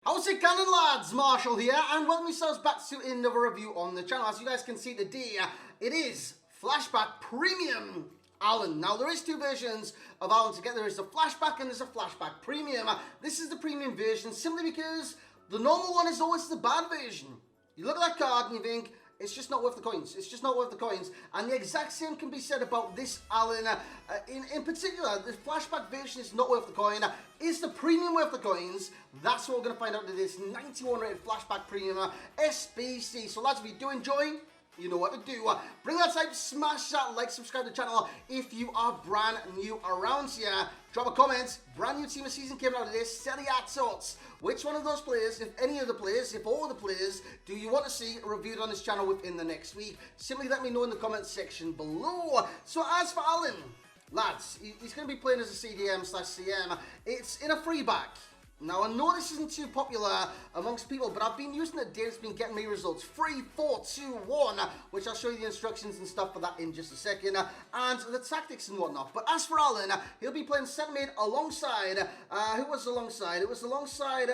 How's it going, lads? Marshall here, and welcome yourselves back to another review on the channel. As you guys can see today, it is Flashback Premium Allan. Now, there is two versions of Allan to get. There is a Flashback and there's a Flashback Premium. This is the Premium version simply because the normal one is always the bad version. You look at that card and you think, it's just not worth the coins. It's just not worth the coins. And the exact same can be said about this Allan. In particular, the Flashback version is not worth the coin. Is the Premium worth the coins? That's what we're going to find out in this 91 rated Flashback Premium SBC. So lads, if you do enjoy, you know what to do. Bring that type, smash that like, subscribe to the channel if you are brand new around here. Drop a comment. Brand new team of season came out of this. Serie A TOTS. Which one of those players, if any of the players, if all of the players, do you want to see reviewed on this channel within the next week? Simply let me know in the comment section below. So as for Allan, lads, he's going to be playing as a CDM/CM. It's in a free back. Now, I know this isn't too popular amongst people, but I've been using it. Dave's been getting me results. 3, 4, 2, 1, which I'll show you the instructions and stuff for that in just a second, and the tactics and whatnot. But as for Allan, he'll be playing centre mid alongside, who was alongside? It was alongside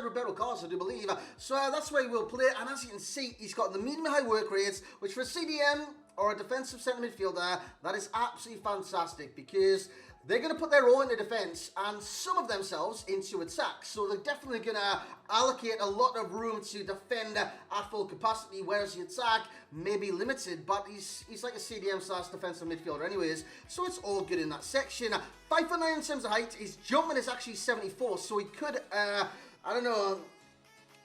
Roberto Carlos, I do believe. So that's where he will play, and as you can see, he's got the medium high work rates, which for a CDM or a defensive centre midfielder, that is absolutely fantastic, because they're going to put their all into defence and some of themselves into attack. So they're definitely going to allocate a lot of room to defend at full capacity, whereas the attack may be limited. But he's like a CDM/defensive midfielder anyways, so it's all good in that section. 5'9" in terms of height. His jumping is actually 74, so he could, I don't know,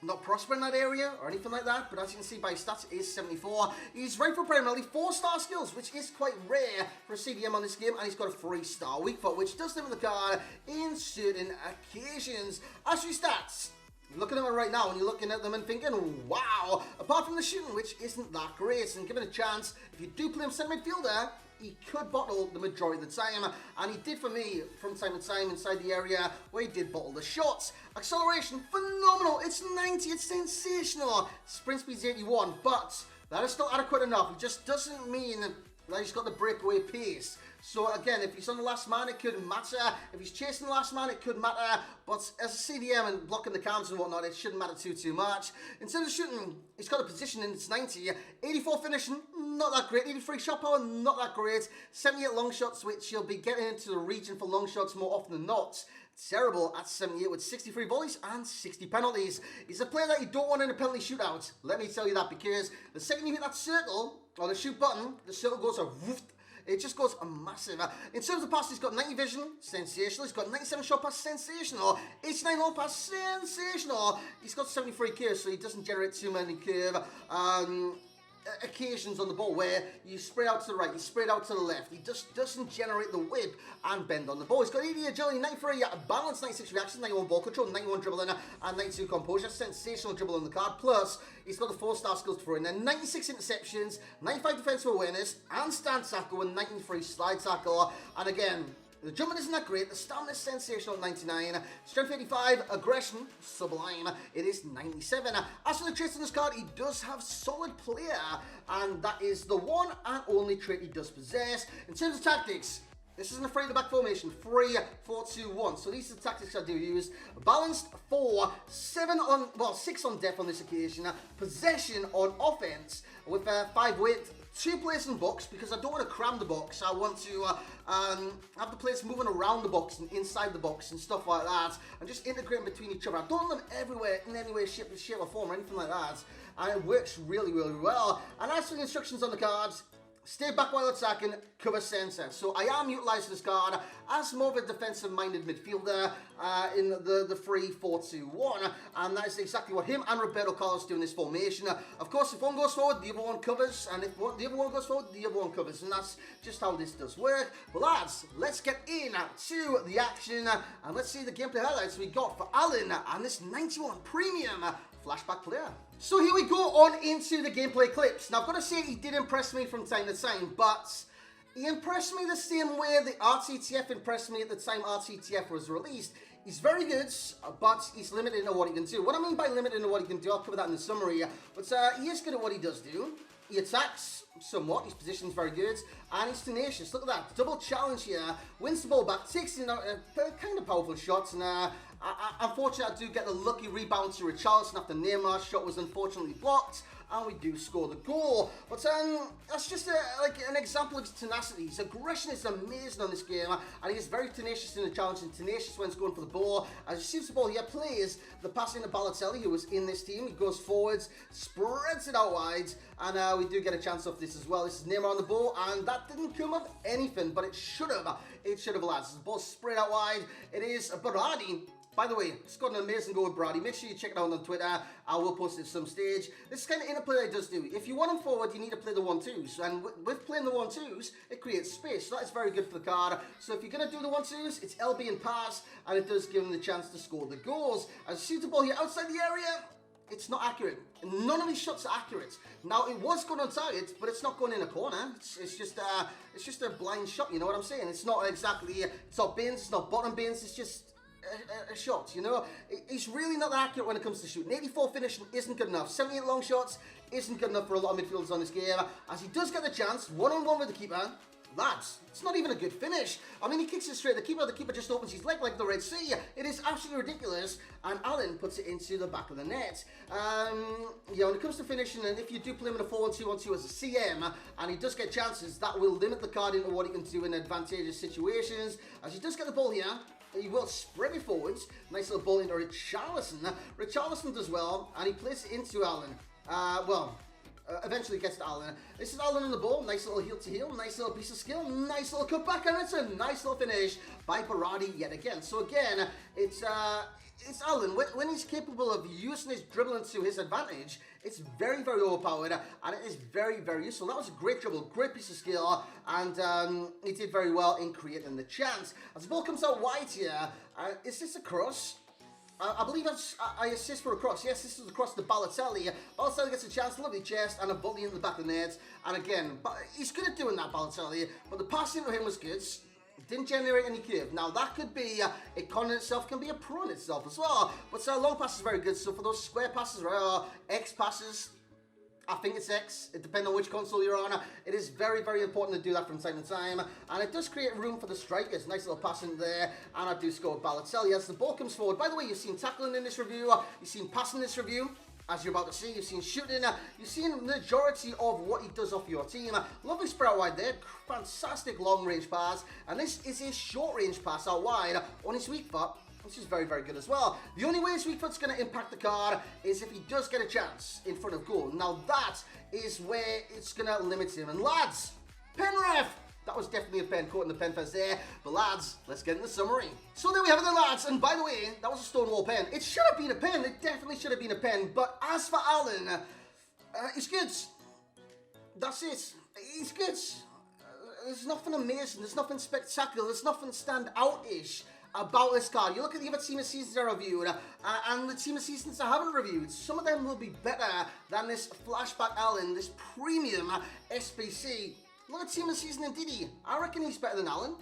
not prosper in that area or anything like that, but as you can see by his stats, it is 74. He's right for primarily 4-star skills, which is quite rare for a CDM on this game, and he's got a 3-star weak foot, which does limit the card in certain occasions. As for his stats, you're looking at them right now and you're looking at them and thinking, wow, apart from the shooting, which isn't that great, and given a chance, if you do play him centre midfielder, he could bottle the majority of the time, and he did for me from time to time inside the area where he did bottle the shots. Acceleration, phenomenal, it's 90, it's sensational. Sprint speed's 81, but that is still adequate enough. It just doesn't mean that he's got the breakaway pace. So again, if he's on the last man, it couldn't matter. If he's chasing the last man, it could matter. But as a CDM and blocking the counters and whatnot, it shouldn't matter too much. In terms of shooting, he's got a position in its 90. 84 finishing, not that great. 83 shot power, not that great. 78 long shots, which he'll be getting into the region for long shots more often than not. Terrible at 78 with 63 volleys and 60 penalties. He's a player that you don't want in a penalty shootout. Let me tell you that, because the second you hit that circle, or the shoot button, the circle goes a woof. It just goes massive. In terms of pass, he's got 90 vision, sensational. He's got 97 shot pass, sensational. 89 long pass, sensational. He's got 73 curve, so he doesn't generate too many curve occasions on the ball where you spread out to the right, you spread out to the left. He just doesn't generate the whip and bend on the ball. He's got 80 agility, 93 balance, 96 reaction, 91 ball control, 91 dribbling, and 92 composure. Sensational dribble on the card. Plus, he's got the 4-star skills to throw in there. 96 interceptions, 95 defensive awareness, and stand tackle with 93 slide tackle. And again, the jumping isn't that great, the stamina is sensational at 99, strength 85, aggression, sublime, it is 97. As for the traits on this card, he does have solid player, and that is the one and only trait he does possess. In terms of tactics, this isn't a free to back formation, 3, 4, 2, 1. So these are the tactics I do use. Balanced 4, 6 on depth on this occasion. Possession on offense with 5 weight. 2 players in box, because I don't want to cram the box. I want to have the players moving around the box and inside the box and stuff like that, and just integrating between each other. I don't want them everywhere in any way, shape or form or anything like that, and it works really well. And as for the instructions on the cards, stay back while attacking, cover center. So I am utilising this card as more of a defensive-minded midfielder in the 3, 4, 2, 1. And that is exactly what him and Roberto Carlos do in this formation. Of course, if one goes forward, the other one covers. And if the other one goes forward, the other one covers. And that's just how this does work. But lads, let's get into the action. And let's see the gameplay highlights we got for Allan and this 91 Premium Flashback player. So here we go on into the gameplay clips. Now I've got to say he did impress me from time to time, but he impressed me the same way the RTTF impressed me at the time RTTF was released. He's very good, but he's limited in what he can do. What I mean by limited in what he can do, I'll cover that in the summary, but he is good at what he does do. He attacks somewhat, his position's very good, and he's tenacious. Look at that, double challenge here, wins the ball back, takes in kind of powerful shots, and Unfortunately, I do get the lucky rebound to Richarlison after Neymar's shot was unfortunately blocked, and we do score the goal. But that's just like an example of his tenacity. His aggression is amazing on this game, and he is very tenacious in the challenge and tenacious when he's going for the ball. As he receives the ball, he plays the pass into Balotelli, who was in this team. He goes forwards, spreads it out wide, and we do get a chance off this as well. This is Neymar on the ball, and that didn't come of anything, but it should have. It should have, lads. The ball spread out wide. It is Berardi. By the way, he's got an amazing goal with Brady. Make sure you check it out on Twitter. I will post it at some stage. This is kind of interplay that he does do. If you want him forward, you need to play the 1-2s. And with playing the 1-2s, it creates space. So that is very good for the card. So if you're going to do the 1-2s, it's LB and pass. And it does give him the chance to score the goals. As you see the ball here outside the area, it's not accurate. None of these shots are accurate. Now, it was going on target, but it's not going in a corner. It's just a blind shot, you know what I'm saying? It's not exactly top bins, it's not bottom bins, it's just a shot, you know. He's really not that accurate when it comes to shooting. 84 finishing isn't good enough. 78 long shots isn't good enough for a lot of midfielders on this game. As he does get the chance, one-on-one with the keeper. Lads, it's not even a good finish. I mean, he kicks it straight. The keeper just opens his leg like the Red Sea. It is absolutely ridiculous. And Allan puts it into the back of the net. Yeah, when it comes to finishing, and if you do play him in a 4-1-2-1-2 as a CM, and he does get chances, that will limit the card into what he can do in advantageous situations. As he does get the ball here, he will spread it forwards. Nice little ball into Richarlison. Richarlison does well, and he plays it into Allan. Eventually gets to Allan. This is Allan on the ball. Nice little heel to heel. Nice little piece of skill. Nice little cutback, and it's a nice little finish by Berardi yet again. So again, it's Allan. When he's capable of using his dribbling to his advantage, it's very, very overpowered, and it is very, very useful. That was a great dribble, great piece of skill, and he did very well in creating the chance. As the ball comes out wide here, is this a cross? I believe I assist for a cross. Yes, this is across to Balotelli. Balotelli gets a chance, lovely chest, and a volley in the back of the net. And again, he's good at doing that, Balotelli, but the pass into him was good. It didn't generate any curve. Now, that could be a con in itself, can be a pro in itself as well. But long pass is very good. So for those square passes or X passes, I think it's X. It depends on which console you're on. It is very, very important to do that from time to time. And it does create room for the strikers. Nice little pass in there. And I do score with Balotelli as the ball comes forward. By the way, you've seen tackling in this review. You've seen passing in this review. As you're about to see, you've seen shooting. You've seen the majority of what he does off your team. Lovely spread out wide there. Fantastic long range pass. And this is a short range pass out wide on his weak foot, which is very, very good as well. The only way his weak foot's going to impact the card is if he does get a chance in front of goal. Now that is where it's going to limit him. And lads, pen ref! That was definitely a pen, caught in the pen fence there. But lads, let's get in the summary. So there we have it then, lads. And by the way, that was a Stonewall pen. It should have been a pen. It definitely should have been a pen. But as for Allan, he's good. That's it. He's good. There's nothing amazing. There's nothing spectacular. There's nothing stand-out-ish about this card. You look at the other team of seasons I reviewed, and the team of seasons I haven't reviewed. Some of them will be better than this Flashback Allan, this premium SBC. Look at team of season and Didi. I reckon he's better than Allan.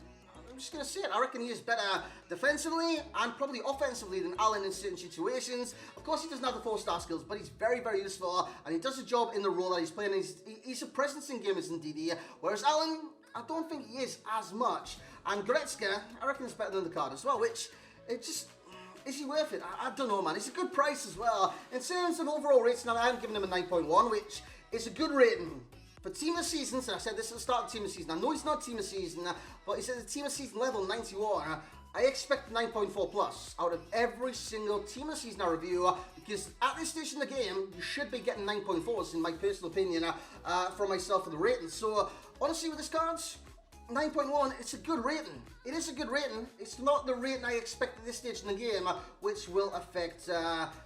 I'm just going to say it. I reckon he is better defensively and probably offensively than Allan in certain situations. Of course, he doesn't have the 4-star skills, but he's very, very useful, and he does a job in the role that he's playing. He's a presence in games than Didi, whereas Allan, I don't think he is as much. And Goretzka, I reckon is better than the card as well, which, it just, is he worth it? I don't know, man. It's a good price as well. In terms of overall rates, now I haven't given him a 9.1, which is a good rating. For team of seasons, and I said this at the start of team of season, I know he's not team of season, but he said the team of season level 91, I expect 9.4 plus out of every single team of season I review, because at this stage in the game, you should be getting 9.4s in my personal opinion from myself for the rating. So honestly with this cards, 9.1, it's a good rating. It is a good rating. It's not the rating I expect at this stage in the game, which will affect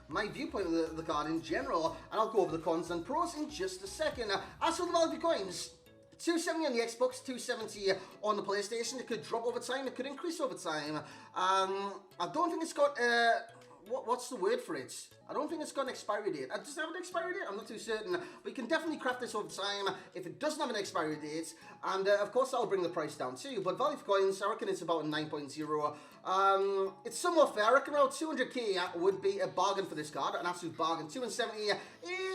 my viewpoint of the card in general. And I'll go over the cons and pros in just a second. As for the value of coins, 270 on the Xbox, 270 on the PlayStation. It could drop over time, it could increase over time. I don't think it's got, what's the word for it? I don't think it's got an expiry date. Does it have an expiry date? I'm not too certain. But you can definitely craft this over time if it doesn't have an expiry date. And of course, that'll bring the price down too. But value for coins, I reckon it's about a 9.0. It's somewhat fair. I reckon around 200k would be a bargain for this card, an absolute bargain. 270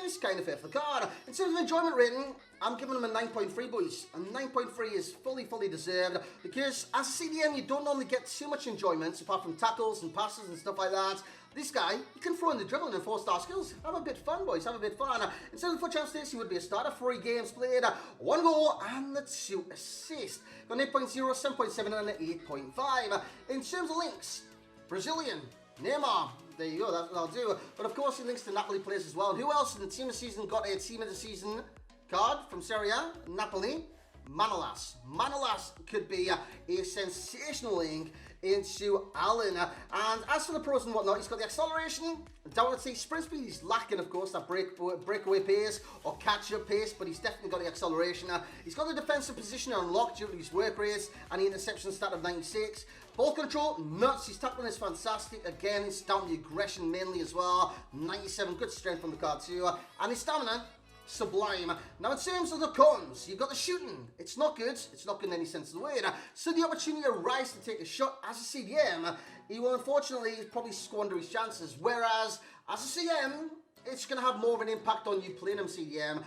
is kind of fair for the card. In terms of enjoyment rating, I'm giving him a 9.3, boys. A 9.3 is fully deserved, because as a CDM, you don't normally get too much enjoyment, apart from tackles and passes and stuff like that. This guy, you can throw in the dribbling and 4-star skills. Have a bit of fun, boys. Have a bit of fun. In terms of foot champ stakes, he would be a starter. 3 games played, 1 goal, and the 2 assists. Got an 8.0, 7.7, and an 8.5. In terms of links, Brazilian, Neymar. There you go, that'll do. But of course, he links to Napoli players as well. And who else in the team of the season got a team of the season card from Serie A? Napoli. Manolas. Manolas could be a sensational link into Allan. And as for the pros and whatnot, he's got the acceleration, undoubtedly sprint speed. He's lacking, of course, that breakaway pace or catch-up pace, but he's definitely got the acceleration. He's got the defensive position unlocked due to his work rates and the interception stat of 96. Ball control, nuts. His tackling is fantastic. Again, it's down to the aggression mainly as well. 97, good strength from the card too. And his stamina, sublime. Now in terms of the cons, you've got the shooting. It's not good. It's not good in any sense of the word. So the opportunity arises to take a shot as a CDM, he will unfortunately probably squander his chances. Whereas as a CM, it's going to have more of an impact on you playing him CM,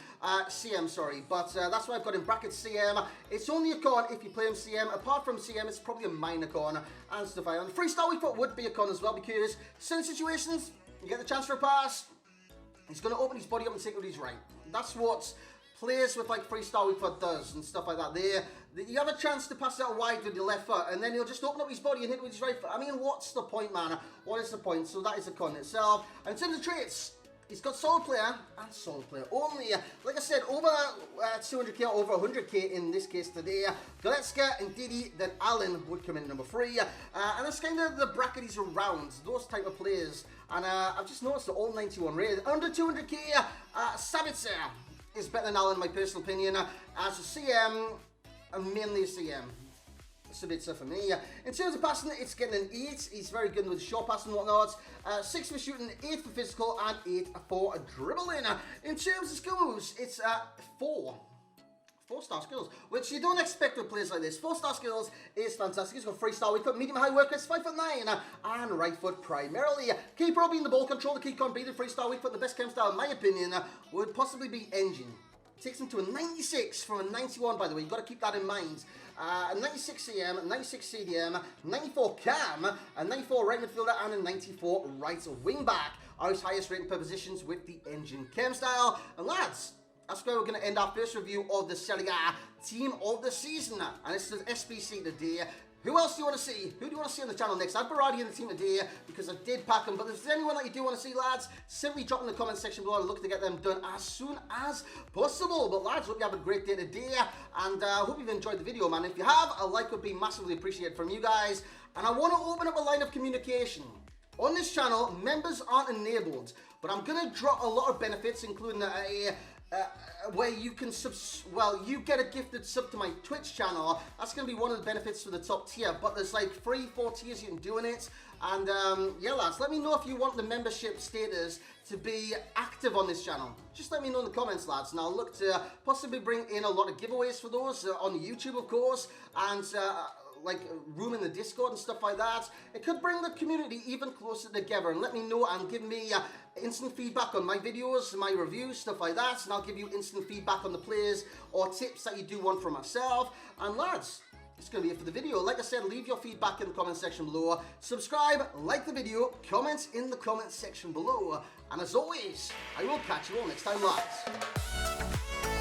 but that's why I've got in brackets CM. It's only a con if you play him CM. Apart from CM, it's probably a minor con and stuff like that. And 3-star weak foot would be a con as well, because certain situations, you get the chance for a pass, he's going to open his body up and take it with his right. That's what players with like 3-star weak foot does and stuff like that. You have a chance to pass it out wide with your left foot, and then he'll just open up his body and hit it with his right foot. I mean, what's the point, man? What is the point? So that is a con itself. And in terms of traits, he's got solid player and solid player only. Like I said, over 200k or over 100k in this case today. Goretzka and Didi, then Allan would come in number 3. And that's kind of the bracket he's around, those type of players. And I've just noticed they're all 91 rated. Under 200k, Sabitzer is better than Allan in my personal opinion. As a CM, mainly a CM. Sabitzer for me. In terms of passing, it's getting an 8. He's very good with short passing and whatnot. 6 for shooting, 8 for physical, and 8 for dribbling. In terms of skill moves, it's 4. 4-star skills, which you don't expect with players like this. 4-star skills is fantastic. He's got 3-star weak foot, medium high work rate, 5'9", and right foot primarily. Key pro being the ball control, the key con being the 3-star weak foot. The best chem style, in my opinion, would possibly be Engine. Takes him to a 96 from a 91, by the way. You've got to keep that in mind. A 96 CM, 96 CDM, 94 Cam, a 94 right midfielder, and a 94 right wing back are his highest rating per positions with the Engine chem style. And lads, that's where we're going to end our first review of the Serie A team of the season. And it's the SBC today. Who else do you want to see? Who do you want to see on the channel next? I've Berardi in the team today because I did pack them. But if there's anyone that you do want to see, lads, simply drop in the comment section below and look to get them done as soon as possible. But lads, hope you have a great day today. And I hope you've enjoyed the video, man. If you have, a like would be massively appreciated from you guys. And I want to open up a line of communication. On this channel, members aren't enabled. But I'm going to drop a lot of benefits, including where you can you get a gifted sub to my Twitch channel. That's going to be one of the benefits for the top tier, but there's like 3-4 tiers you can do in it. And yeah, lads, let me know if you want the membership status to be active on this channel. Just let me know in the comments, lads, and I'll look to possibly bring in a lot of giveaways for those on YouTube, of course, and like room in the Discord and stuff like that. It could bring the community even closer together, and let me know and give me instant feedback on my videos, my reviews, stuff like that, and I'll give you instant feedback on the players or tips that you do want from myself. And lads, it's going to be it for the video. Like I said, leave your feedback in the comment section below. Subscribe, like the video, comment in the comment section below. And as always, I will catch you all next time, lads.